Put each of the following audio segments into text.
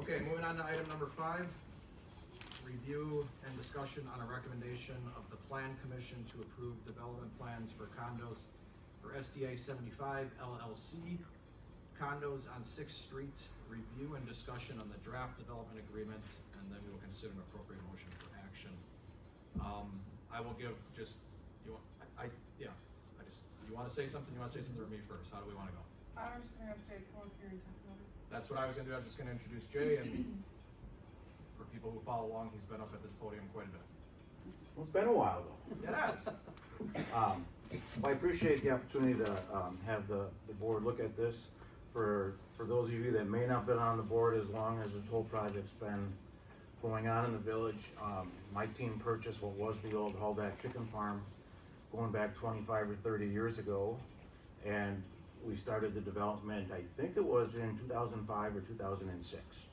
Okay, moving on to item number 5, review and discussion on a recommendation of the Plan Commission to approve development plans for condos for STA75 LLC Condos on 6th Street, review and discussion on the draft development agreement, and then we will consider an appropriate motion for action. I will give just, you want, you wanna say something, or me first? How do we wanna go? I was just gonna have Jay come up here and talk about it. That's what I was gonna do. I was just gonna introduce Jay, and for people who follow along, he's been up at this podium quite a bit. Well, it's been a while though. It has. I appreciate the opportunity to have the board look at this. For those of you that may not have been on the board as long as this whole project's been going on in the village, my team purchased what was the old Hallback Chicken Farm going back 25 or 30 years ago, and we started the development, I think it was in 2005 or 2006.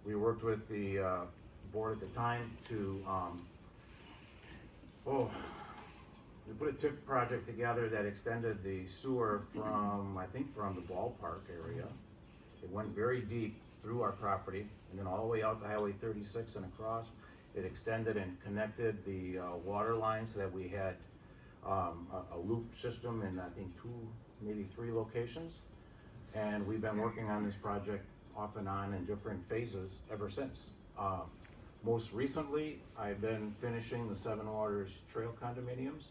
We worked with the board at the time to, we put a TIP project together that extended the sewer from, I think from the ballpark area. It went very deep through our property and then all the way out to Highway 36 and across. It extended and connected the water lines so that we had a loop system in I think 2, maybe 3 locations. And we've been working on this project off and on in different phases ever since. Most recently, I've been finishing the 7 Waters Trail condominiums.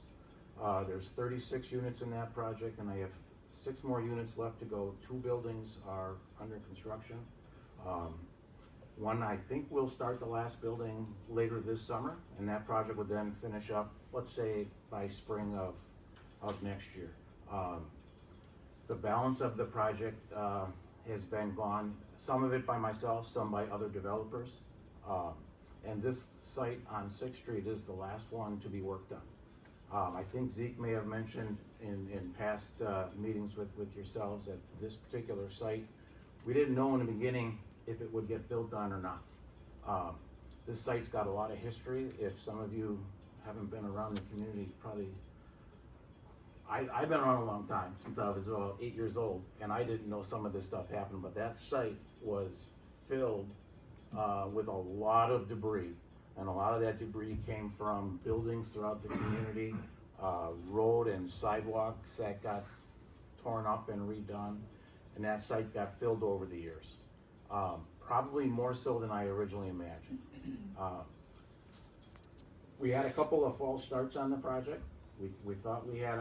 There's 36 units in that project, and I have 6 more units left to go. 2 buildings are under construction. One, I think we'll start the last building later this summer, and that project would then finish up, let's say, by spring of next year. The balance of the project has been gone, some of it by myself, some by other developers. And this site on 6th Street is the last one to be worked on. I think Zeke may have mentioned in past meetings with yourselves that this particular site, we didn't know in the beginning if it would get built on or not. This site's got a lot of history. If some of you haven't been around the community, probably, I've been around a long time, since I was 8 years old, and I didn't know some of this stuff happened, but that site was filled with a lot of debris. And a lot of that debris came from buildings throughout the community, road and sidewalks that got torn up and redone, and that site got filled over the years. Probably more so than I originally imagined. We had a couple of false starts on the project. We thought we had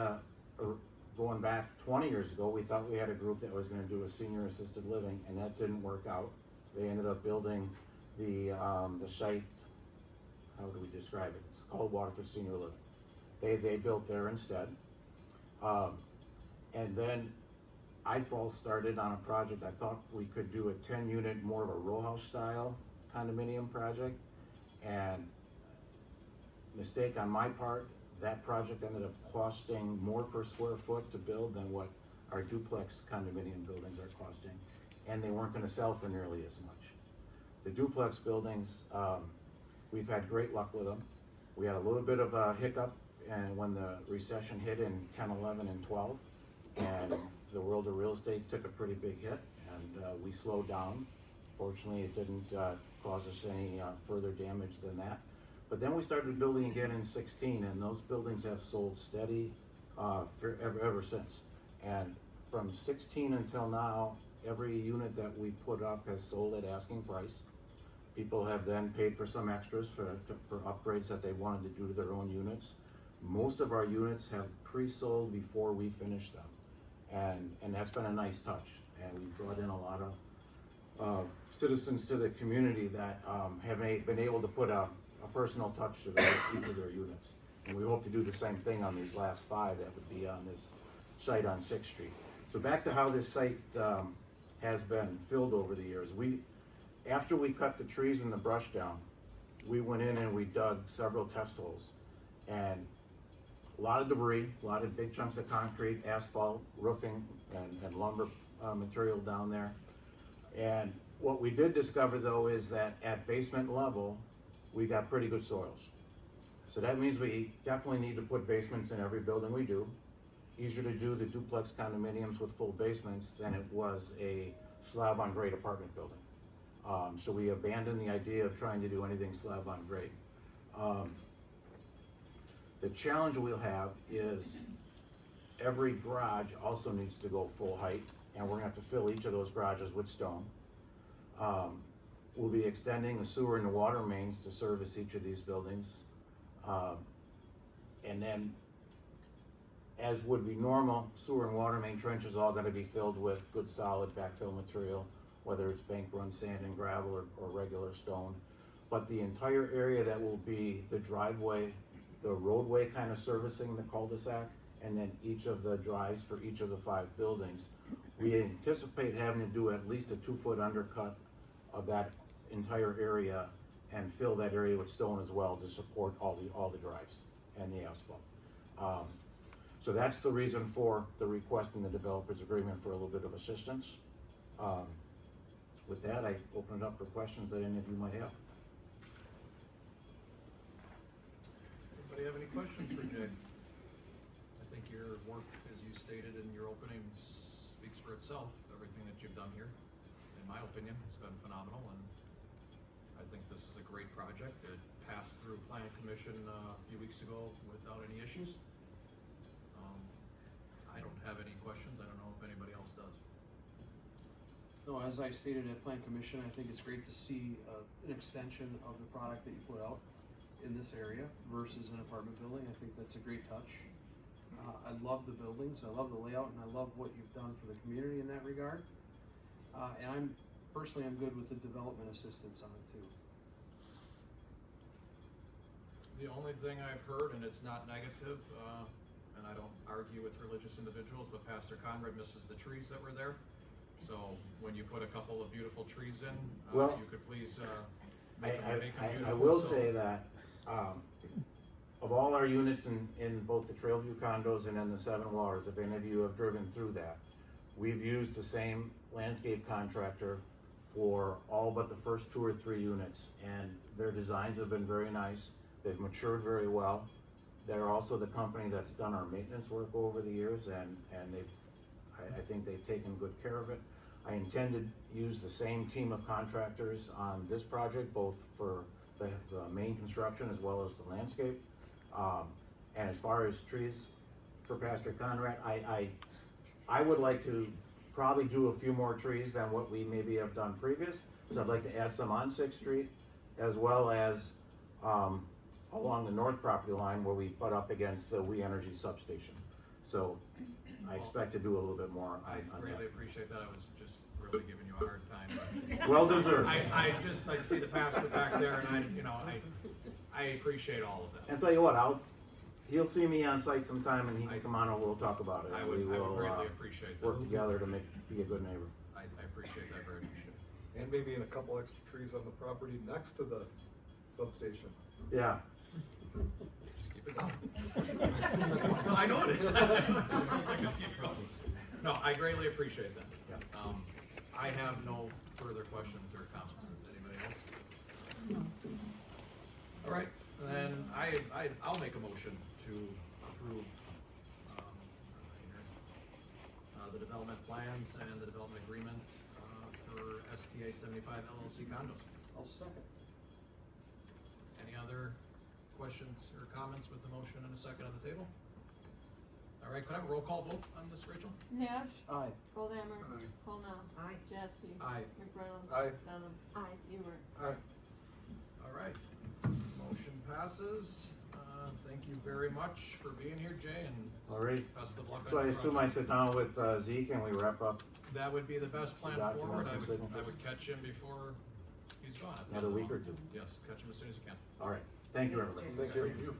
going back 20 years ago, we thought we had a group that was gonna do a senior assisted living, and that didn't work out. They ended up building the site, how do we describe it? It's called Waterford Senior Living. They built there instead. And then I false started on a project. I thought we could do a 10 unit, more of a row house style condominium project. And mistake on my part, that project ended up costing more per square foot to build than what our duplex condominium buildings are costing. And they weren't gonna sell for nearly as much. The duplex buildings, we've had great luck with them. We had a little bit of a hiccup and when the recession hit in 10, 11, and 12, and the world of real estate took a pretty big hit, and we slowed down. Fortunately, it didn't cause us any further damage than that. But then we started building again in 16, and those buildings have sold steady ever since. And from 16 until now, every unit that we put up has sold at asking price. People have then paid for some extras for upgrades that they wanted to do to their own units. Most of our units have pre-sold before we finish them. And that's been a nice touch. And we've brought in a lot of citizens to the community that have been able to put a personal touch to each of their units. And we hope to do the same thing on these last 5 that would be on this site on 6th Street. So back to how this site has been filled over the years. After we cut the trees and the brush down, we went in and we dug several test holes. And a lot of debris, a lot of big chunks of concrete, asphalt, roofing, and lumber material down there. And what we did discover though is that at basement level, we got pretty good soils. So that means we definitely need to put basements in every building we do. Easier to do the duplex condominiums with full basements than it was a slab on grade apartment building. So we abandoned the idea of trying to do anything slab on grade. The challenge we'll have is every garage also needs to go full height, and we're gonna have to fill each of those garages with stone. We'll be extending the sewer and the water mains to service each of these buildings. And then, as would be normal, sewer and water main trenches all gonna be filled with good solid backfill material, whether it's bank run sand and gravel or regular stone. But the entire area that will be the driveway, the roadway kind of servicing the cul-de-sac, and then each of the drives for each of the 5 buildings, we anticipate having to do at least a 2-foot undercut of that entire area and fill that area with stone as well to support all the drives and the asphalt. So that's the reason for the request in the developer's agreement for a little bit of assistance. With that, I open it up for questions that any of you might have. Anybody have any questions for Jay? I think your work, as you stated in your opening, speaks for itself. Everything that you've done here, in my opinion, has been phenomenal, and I think this is a great project. It passed through Plan Commission a few weeks ago without any issues. I don't have any questions. I don't know if anybody else does. No, as I stated at Plan Commission, I think it's great to see an extension of the product that you put out in this area versus an apartment building. I think that's a great touch. I love the buildings, I love the layout, and I love what you've done for the community in that regard. And I'm good with the development assistance on it too. The only thing I've heard, and it's not negative, and I don't argue with religious individuals, but Pastor Conrad misses the trees that were there. So when you put a couple of beautiful trees in, Well, you could please make them beautiful. I will say that of all our units in both the Trailview condos and in the 7 Waters, if any of you have driven through that, we've used the same landscape contractor for all but the first 2 or 3 units, and their designs have been very nice. They've matured very well. They're also the company that's done our maintenance work over the years, and I think they've taken good care of it. I intend to use the same team of contractors on this project, both for the main construction as well as the landscape. And as far as trees for Pastor Conrad, I would like to probably do a few more trees than what we maybe have done previous, because I'd like to add some on 6th Street, as well as along the north property line where we butt up against the We Energy substation. So I expect to do a little bit more on I that. really appreciate that. I was just really giving you a hard time. Well deserved. I see the pastor back there, and I appreciate all of that. And tell you what, he'll see me on site sometime, and he can come on and we'll talk about it. I We would will, greatly appreciate that. work together to be a good neighbor. I appreciate that very much. And maybe in a couple extra trees on the property next to the substation. Yeah. Just keep it going. No, I know it is. It sounds like a keep process. No, I greatly appreciate that. Yeah. I have no further questions or comments. Anybody else? All right, then I'll make a motion to approve the development plans and the development agreement for STA75 LLC Condos. I'll second. Any other questions or comments with the motion and a second on the table? All right, could I have a roll call vote on this, Rachel? Nash. Aye. Goldhammer. Aye. Colnell. Aye. Jaspy. Aye. McBrown. Aye. Dunham. Aye. Ewer. Aye. All right, motion passes. Thank you very much for being here, Jay, and All right. best of luck on So I your assume I project. sit down with Zeke and we wrap up That would be the best plan Documents forward. and I signatures. would catch him before he's gone. another week or 2. Yes, catch him as soon as you can. All right. Thank you, Thanks, everybody. Jay. Thank you.